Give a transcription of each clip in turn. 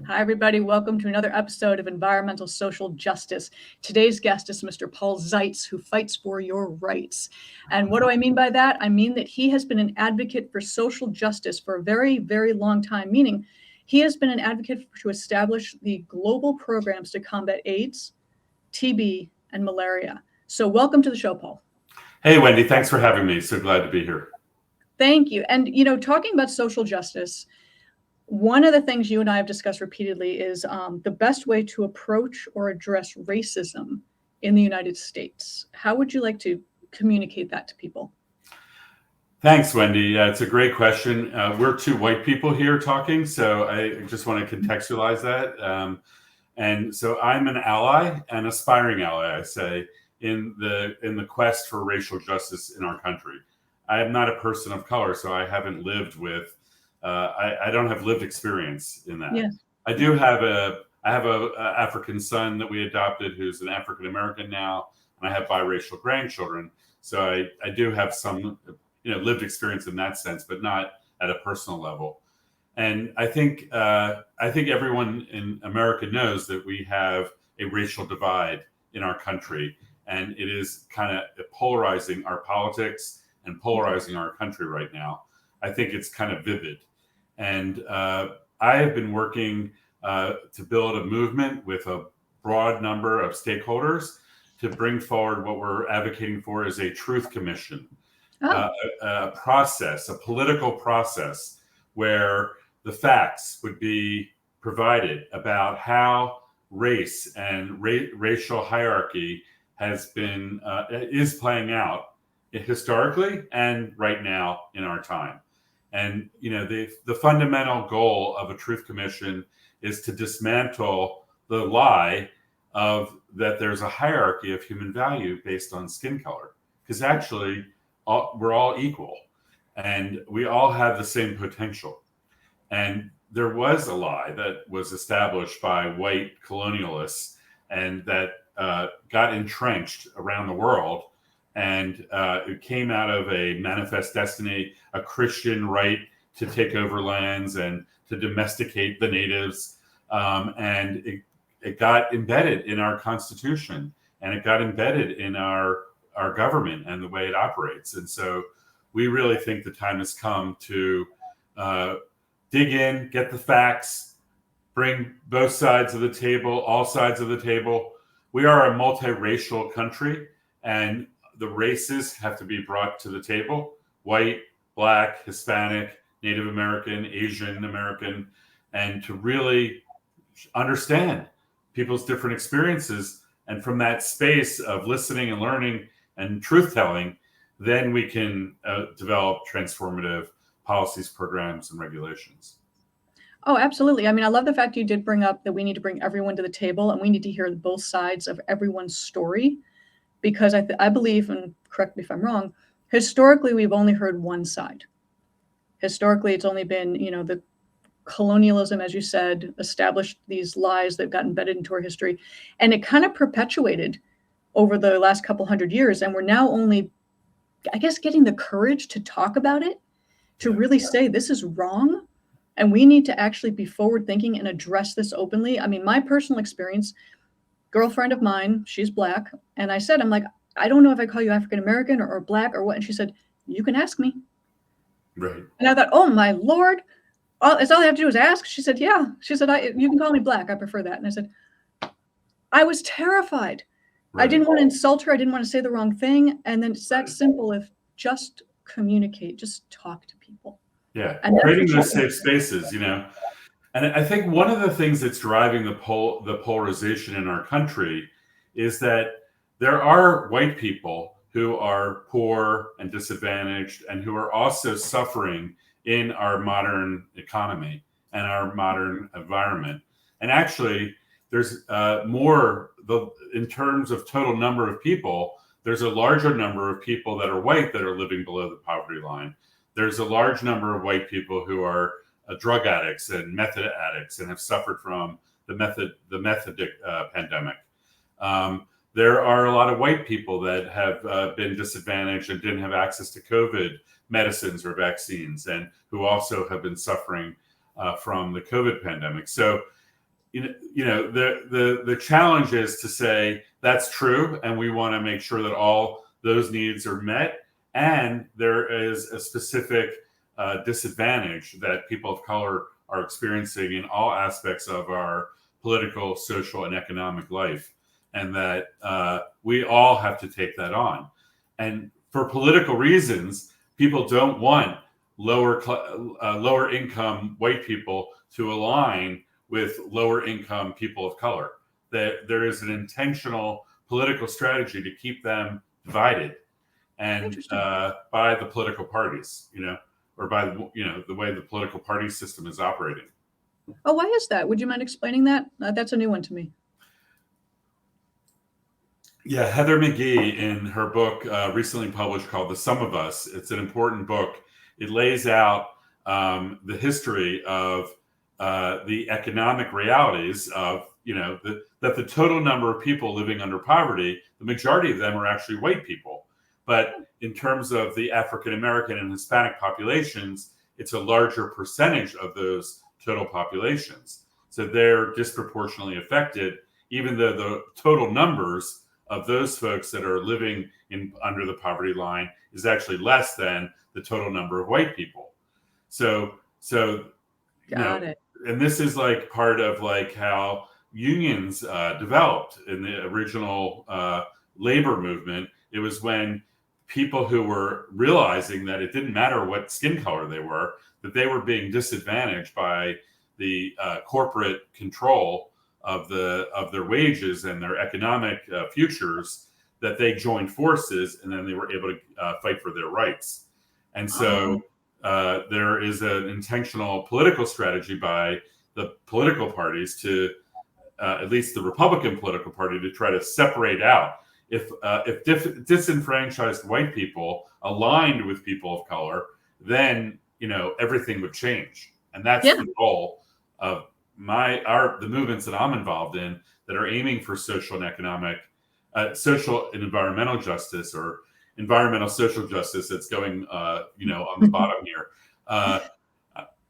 Hi, everybody. Welcome to another episode of Environmental Social Justice. Today's guest is Mr. Paul Zeitz, who fights for your rights. And what do I mean by that? I mean that he has been an advocate for social justice for a very, very long time, meaning he has been an advocate to establish the global programs to combat AIDS, TB, and malaria. So welcome to the show, Paul. Hey, Wendy. Thanks for having me. So glad to be here. Thank you. And, talking about social justice, one of the things you and I have discussed repeatedly is the best way to approach or address racism in the United States. How would you like to communicate that to people? Thanks, Wendy. Yeah, it's a great question. We're two white people here talking, so I just want to contextualize that. And so I'm an ally, an aspiring ally, I say, in the quest for racial justice in our country. I am not a person of color, so I haven't lived with. I don't have lived experience in that. Yes. I do have a African son that we adopted who's an African American now, and I have biracial grandchildren. So I do have some lived experience in that sense, but not at a personal level. And I think everyone in America knows that we have a racial divide in our country, and it is kind of polarizing our politics and polarizing our country right now. I think it's kind of vivid. And I have been working to build a movement with a broad number of stakeholders to bring forward what we're advocating for is a truth commission, a process, a political process where the facts would be provided about how race and racial hierarchy is playing out historically and right now in our time. And the fundamental goal of a truth commission is to dismantle the lie of that there's a hierarchy of human value based on skin color, because actually we're all equal and we all have the same potential. And there was a lie that was established by white colonialists and that got entrenched around the world. And it came out of a manifest destiny, a Christian right to take over lands and to domesticate the natives. And it got embedded in our Constitution, and it got embedded in our government and the way it operates. And so we really think the time has come to dig in, get the facts, bring both sides of the table, all sides of the table. We are a multiracial country, and the races have to be brought to the table: white, Black, Hispanic, Native American, Asian American, and to really understand people's different experiences. And from that space of listening and learning and truth telling, then we can develop transformative policies, programs, and regulations. Oh, absolutely. I mean, I love the fact you did bring up that we need to bring everyone to the table and we need to hear both sides of everyone's story. Because I believe, and correct me if I'm wrong, historically, we've only heard one side. Historically, it's only been, the colonialism, as you said, established these lies that got embedded into our history. And it kind of perpetuated over the last couple hundred years. And we're now only, I guess, getting the courage to talk about it, to really say this is wrong. And we need to actually be forward thinking and address this openly. I mean, my personal experience, girlfriend of mine, she's Black. And I said, I'm like, I don't know if I call you African American or Black or what. And she said, you can ask me. Right. And I thought, oh my Lord, all I have to do is ask. She said, yeah. She said, you can call me Black. I prefer that. And I said, I was terrified. Right. I didn't want to insult her. I didn't want to say the wrong thing. And then it's that simple. If just communicate, just talk to people. Yeah. And creating those safe spaces, And I think one of the things that's driving the polarization in our country is that there are white people who are poor and disadvantaged and who are also suffering in our modern economy and our modern environment. And actually, there's in terms of total number of people, there's a larger number of people that are white that are living below the poverty line. There's a large number of white people who are drug addicts and method addicts and have suffered from the method pandemic. There are a lot of white people that have been disadvantaged and didn't have access to COVID medicines or vaccines, and who also have been suffering from the COVID pandemic. So the challenge is to say that's true, and we want to make sure that all those needs are met, and there is a specific disadvantage that people of color are experiencing in all aspects of our political, social, and economic life, and that we all have to take that on. And for political reasons, people don't want lower income white people to align with lower income people of color. That there is an intentional political strategy to keep them divided, and by the political parties, or by the way the political party system is operating. Oh, why is that? Would you mind explaining that? That's a new one to me. Yeah, Heather McGhee, in her book recently published called The Sum of Us, it's an important book. It lays out the history of the economic realities of, that the total number of people living under poverty, the majority of them are actually white people. But in terms of the African American and Hispanic populations, it's a larger percentage of those total populations. So they're disproportionately affected, even though the total numbers of those folks that are living under the poverty line is actually less than the total number of white people. So Got it. And this is like part of like how unions developed in the original labor movement. It was when people who were realizing that it didn't matter what skin color they were, that they were being disadvantaged by the corporate control of their wages and their economic futures, that they joined forces, and then they were able to fight for their rights. And so there is an intentional political strategy by the political parties to, at least the Republican political party, to try to separate out. If disenfranchised white people aligned with people of color, then everything would change, and that's the goal of the movements that I'm involved in that are aiming for social and economic, social and environmental justice, or environmental social justice. That's going, on the bottom here.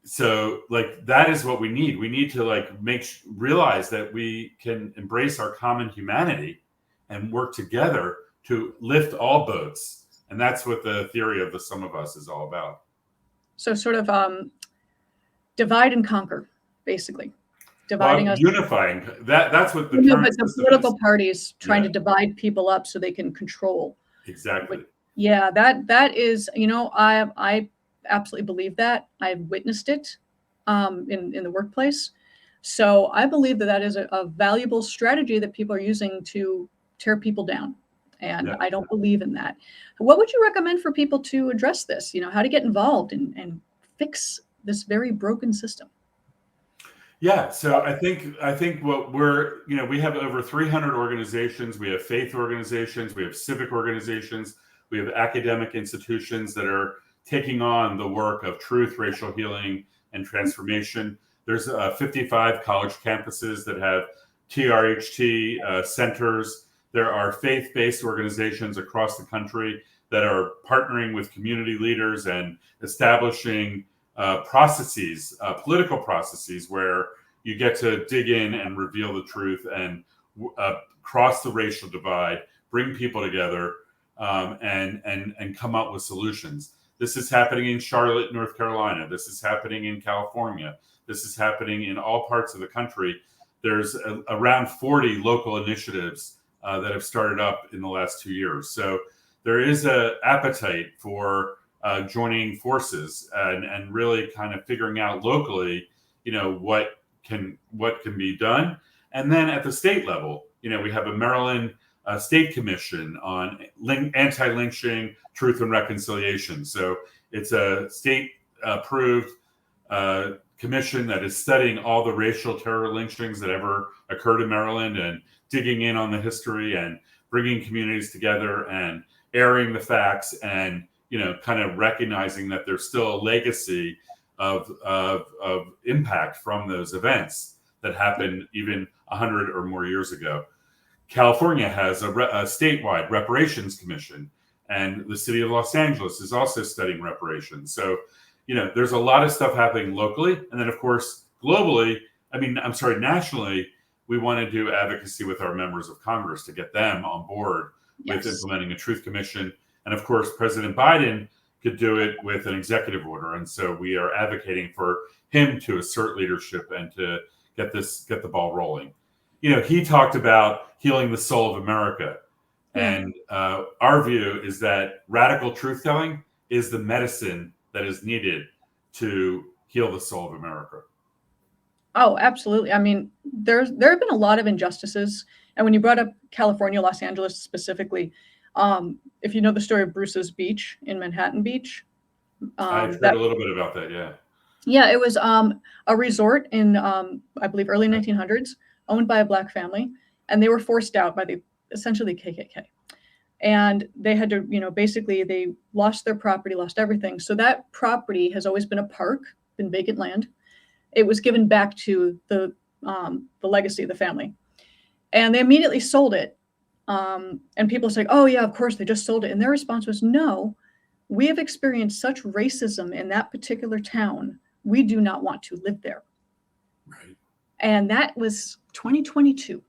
So like that is what we need. We need to like realize that we can embrace our common humanity and work together to lift all boats. And that's what the theory of the Sum of Us is all about. So sort of divide and conquer, basically. Dividing us. Unifying. That's what the but the political parties trying to divide people up so they can control. Exactly. Yeah, that is, I absolutely believe that. I've witnessed it in the workplace. So I believe that is a valuable strategy that people are using to tear people down. And I don't believe in that. What would you recommend for people to address this? How to get involved and fix this very broken system? Yeah, so I think what we have over 300 organizations. We have faith organizations, we have civic organizations, we have academic institutions that are taking on the work of truth, racial healing, and transformation. There's 55 college campuses that have TRHT centers. There are faith-based organizations across the country that are partnering with community leaders and establishing processes, political processes, where you get to dig in and reveal the truth and cross the racial divide, bring people together, and come up with solutions. This is happening in Charlotte, North Carolina. This is happening in California. This is happening in all parts of the country. There's around 40 local initiatives that have started up in the last 2 years. So there is an appetite for joining forces and really kind of figuring out locally, what can be done. And then at the state level, we have a Maryland State Commission on Anti-Lynching, Truth and Reconciliation. So it's a state-approved commission that is studying all the racial terror lynchings that ever occurred in Maryland and digging in on the history and bringing communities together and airing the facts and, kind of recognizing that there's still a legacy of impact from those events that happened even 100 or more years ago. California has a statewide reparations commission, and the city of Los Angeles is also studying reparations. So, there's a lot of stuff happening locally. And then, of course, globally, I'm sorry, nationally, we want to do advocacy with our members of Congress to get them on board with implementing a truth commission. And of course, President Biden could do it with an executive order. And so we are advocating for him to assert leadership and to get the ball rolling. He talked about healing the soul of America. And our view is that radical truth telling is the medicine that is needed to heal the soul of America. Oh, absolutely. There have been a lot of injustices. And when you brought up California, Los Angeles specifically, if you know the story of Bruce's Beach in Manhattan Beach. I've heard a little bit about that, yeah. Yeah, it was a resort in, I believe, early 1900s, owned by a Black family. And they were forced out by essentially KKK. And they had to, basically they lost their property, lost everything. So that property has always been a park, been vacant land. It was given back to the legacy of the family. And they immediately sold it. And people say, oh, yeah, of course, they just sold it. And their response was, no, we have experienced such racism in that particular town. We do not want to live there. Right. And that was 2022.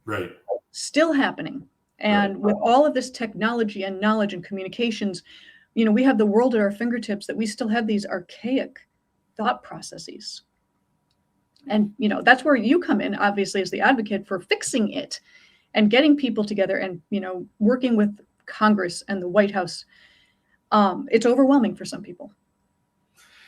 Right. Still happening. And with all of this technology and knowledge and communications, we have the world at our fingertips, that we still have these archaic thought processes. And, that's where you come in, obviously, as the advocate for fixing it and getting people together and, working with Congress and the White House. It's overwhelming for some people.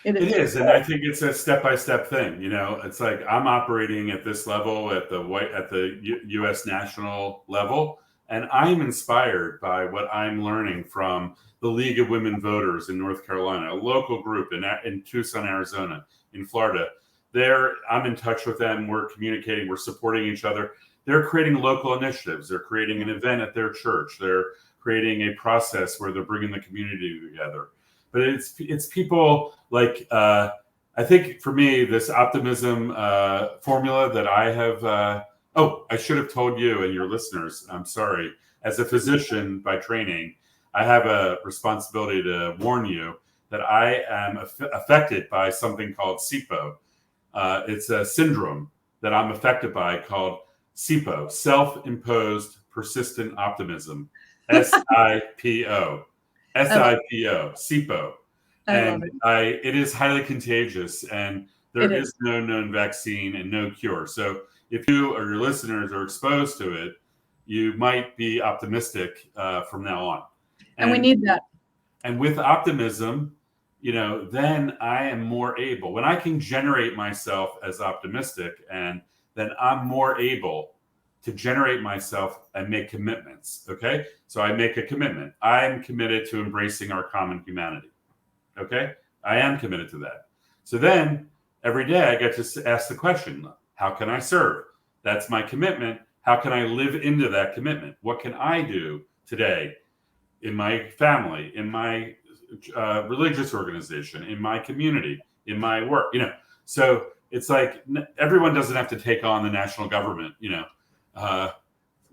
It is. And I think it's a step-by-step thing. It's like I'm operating at this level at the U.S. national level. And I'm inspired by what I'm learning from the League of Women Voters in North Carolina, a local group in Tucson, Arizona, in Florida. I'm in touch with them. We're communicating. We're supporting each other. They're creating local initiatives. They're creating an event at their church. They're creating a process where they're bringing the community together. But it's people like, I think for me, this optimism formula that I have, I should have told you and your listeners, I'm sorry. As a physician by training, I have a responsibility to warn you that I am affected by something called SIPO. It's a syndrome that I'm affected by called SIPO, self-imposed persistent optimism, SIPO, SIPO. And it is highly contagious, and there is no known vaccine and no cure. So if you or your listeners are exposed to it, you might be optimistic from now on. And we need that. And with optimism, then I am more able, when I can generate myself as optimistic, and then I'm more able to generate myself and make commitments. Okay. So I make a commitment. I'm committed to embracing our common humanity. Okay. I am committed to that. So then every day I get to ask the question, how can I serve? That's my commitment. How can I live into that commitment? What can I do today in my family, in my religious organization, in my community, in my work? So it's like everyone doesn't have to take on the national government.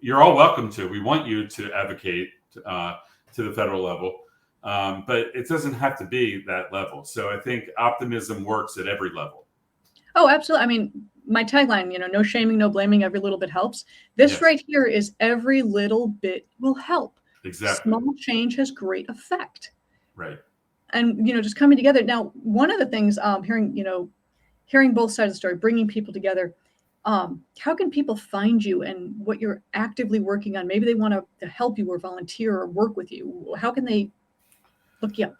You're all welcome to. We want you to advocate to the federal level, but it doesn't have to be that level. So I think optimism works at every level. Oh, absolutely. My tagline, no shaming, no blaming, every little bit helps. This right here is every little bit will help. Exactly. Small change has great effect. Right. And, just coming together. Now, one of the things hearing both sides of the story, bringing people together, how can people find you and what you're actively working on? Maybe they want to help you or volunteer or work with you. How can they look you up?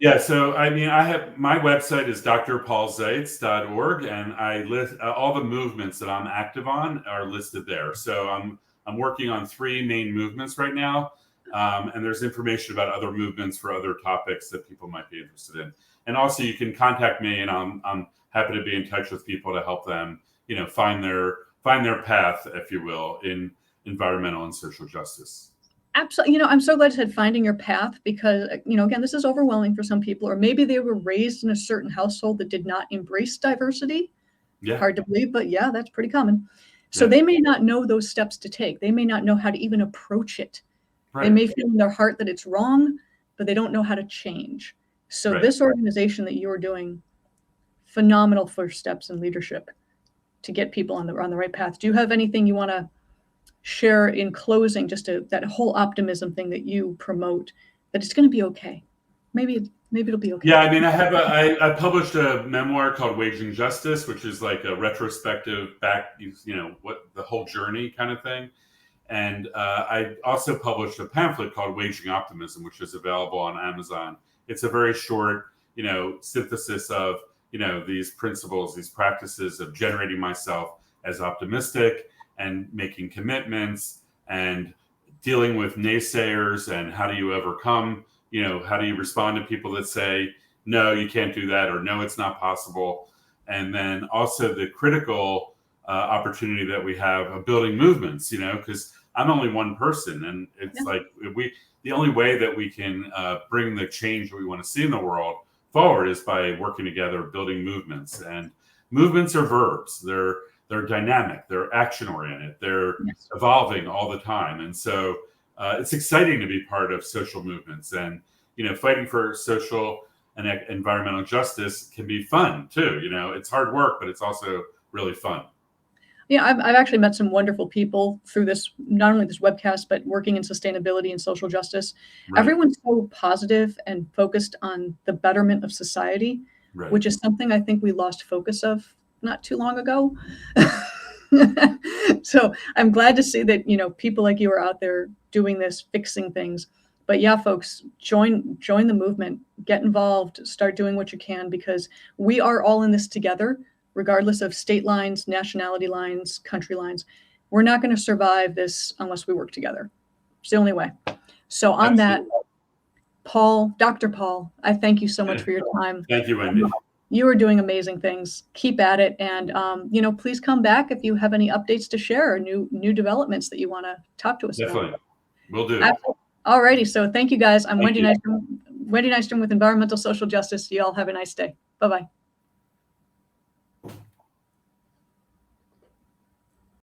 Yeah, so I have my website is drpaulzeitz.org, and I list all the movements that I'm active on are listed there. So I'm working on 3 main movements right now, and there's information about other movements for other topics that people might be interested in. And also, you can contact me, and I'm happy to be in touch with people to help them, find their path, if you will, in environmental and social justice. Absolutely. I'm so glad you said finding your path, because, again, this is overwhelming for some people, or maybe they were raised in a certain household that did not embrace diversity. Yeah. Hard to believe, but yeah, that's pretty common. So they may not know those steps to take. They may not know how to even approach it. Right. They may feel in their heart that it's wrong, but they don't know how to change. So this organization that you're doing, phenomenal first steps in leadership. to get people on the right path. Do you have anything you want to share in closing, just that whole optimism thing that you promote, that it's going to be okay? Maybe it'll be okay. Yeah, I mean, I published a memoir called Waging Justice, which is like a retrospective back, what the whole journey kind of thing. And I also published a pamphlet called Waging Optimism, which is available on Amazon. It's a very short, synthesis of, these principles, these practices of generating myself as optimistic and making commitments and dealing with naysayers, and how do you overcome, how do you respond to people that say, no, you can't do that, or no, it's not possible. And then also the critical opportunity that we have of building movements, because I'm only one person, and it's like the only way that we can bring the change that we want to see in the world forward is by working together, building movements. And movements are verbs. They're dynamic. They're action oriented. They're evolving all the time. And so it's exciting to be part of social movements, and fighting for social and environmental justice can be fun too. It's hard work, but it's also really fun. Yeah, I've actually met some wonderful people through this, not only this webcast, but working in sustainability and social justice. Right. Everyone's so positive and focused on the betterment of society, right, which is something I think we lost focus of not too long ago. So I'm glad to see that, people like you are out there doing this, fixing things. But yeah, folks, join the movement, get involved, start doing what you can, because we are all in this together, regardless of state lines, nationality lines, country lines. We're not going to survive this unless we work together. It's the only way. So on that, Dr. Paul, I thank you so much for your time. Thank you, Wendy. You are doing amazing things. Keep at it. And, please come back if you have any updates to share or new developments that you want to talk to us about. Definitely. Will do. All righty. So thank you, guys. I'm Wendy Nystrom with Environmental Social Justice. You all have a nice day. Bye-bye.